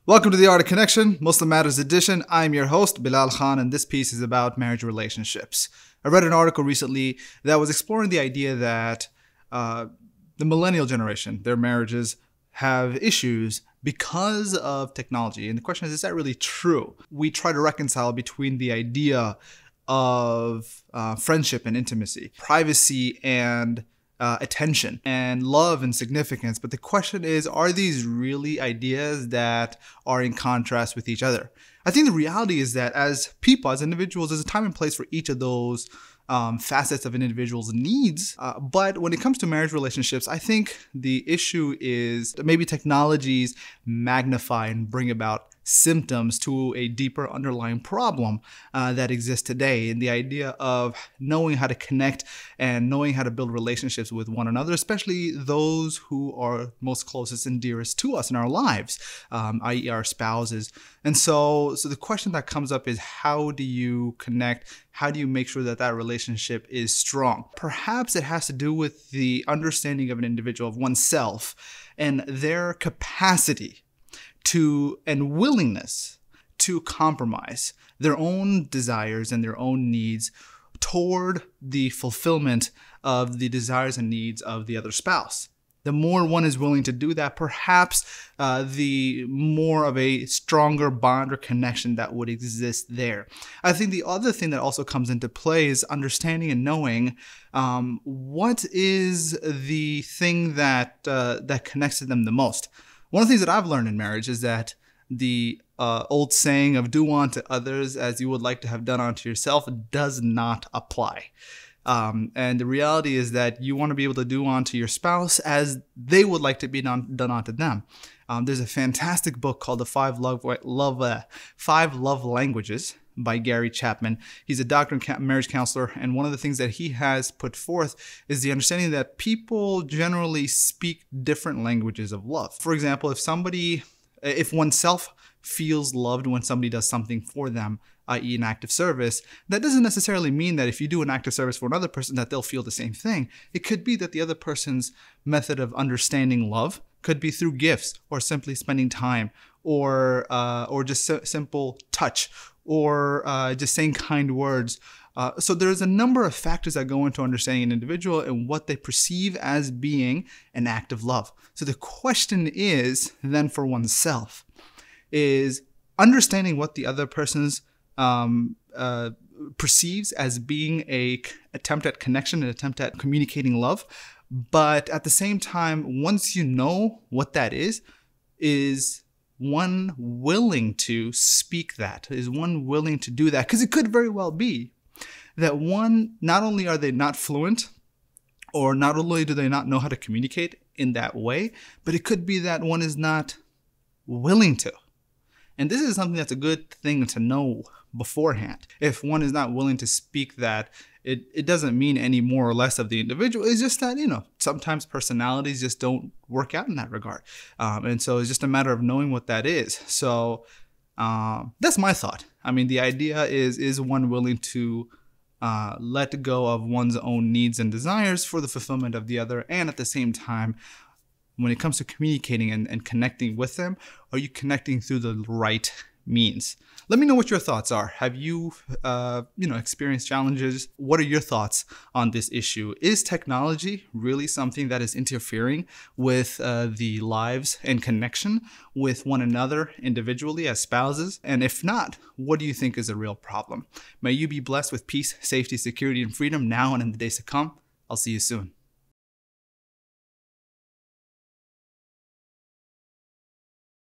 Welcome to the Art of Connection, Muslim Matters Edition. I'm your host, Bilal Khan, and this piece is about marriage relationships. I read an article recently that was exploring the idea that the millennial generation, their marriages have issues because of technology. And the question is that really true? We try to reconcile between the idea of friendship and intimacy, privacy and attention, and love and significance. But the question is, are these really ideas that are in contrast with each other? I think the reality is that as people, as individuals, there's a time and place for each of those facets of an individual's needs. But when it comes to marriage relationships, I think the issue is that maybe technologies magnify and bring about symptoms to a deeper underlying problem that exists today. And the idea of knowing how to connect and knowing how to build relationships with one another, especially those who are most closest and dearest to us in our lives, i.e. our spouses. And so the question that comes up is, how do you connect? How do you make sure that that relationship is strong? Perhaps it has to do with the understanding of an individual, of oneself, and their capacity to and willingness to compromise their own desires and their own needs toward the fulfillment of the desires and needs of the other spouse. The more one is willing to do that, perhaps the more of a stronger bond or connection that would exist there. I think the other thing that also comes into play is understanding and knowing what is the thing that that connects to them the most. One of the things that I've learned in marriage is that the old saying of do unto others as you would like to have done unto yourself does not apply. And the reality is that you want to be able to do unto your spouse as they would like to be done unto them. There's a fantastic book called The Five Love Languages by Gary Chapman. He's a doctor and marriage counselor, and one of the things that he has put forth is the understanding that people generally speak different languages of love. For example, if oneself feels loved when somebody does something for them, i.e. an act of service, that doesn't necessarily mean that if you do an act of service for another person that they'll feel the same thing. It could be that the other person's method of understanding love could be through gifts, or simply spending time, or just simple touch, or just saying kind words. So there's a number of factors that go into understanding an individual and what they perceive as being an act of love. So the question is then for oneself is understanding what the other person's perceives as being an attempt at connection, an attempt at communicating love. But at the same time, once you know what that is one willing to speak that? Is one willing to do that? Because it could very well be that one, not only are they not fluent, or not only do they not know how to communicate in that way, but it could be that one is not willing to. And this is something that's a good thing to know beforehand. If one is not willing to speak that, it doesn't mean any more or less of the individual. It's just that, sometimes personalities just don't work out in that regard. And so it's just a matter of knowing what that is. So that's my thought. I mean, the idea is one willing to let go of one's own needs and desires for the fulfillment of the other, and at the same time, when it comes to communicating and connecting with them, are you connecting through the right means? Let me know what your thoughts are. Have you, experienced challenges? What are your thoughts on this issue? Is technology really something that is interfering with the lives and connection with one another individually as spouses? And if not, what do you think is a real problem? May you be blessed with peace, safety, security, and freedom now and in the days to come. I'll see you soon.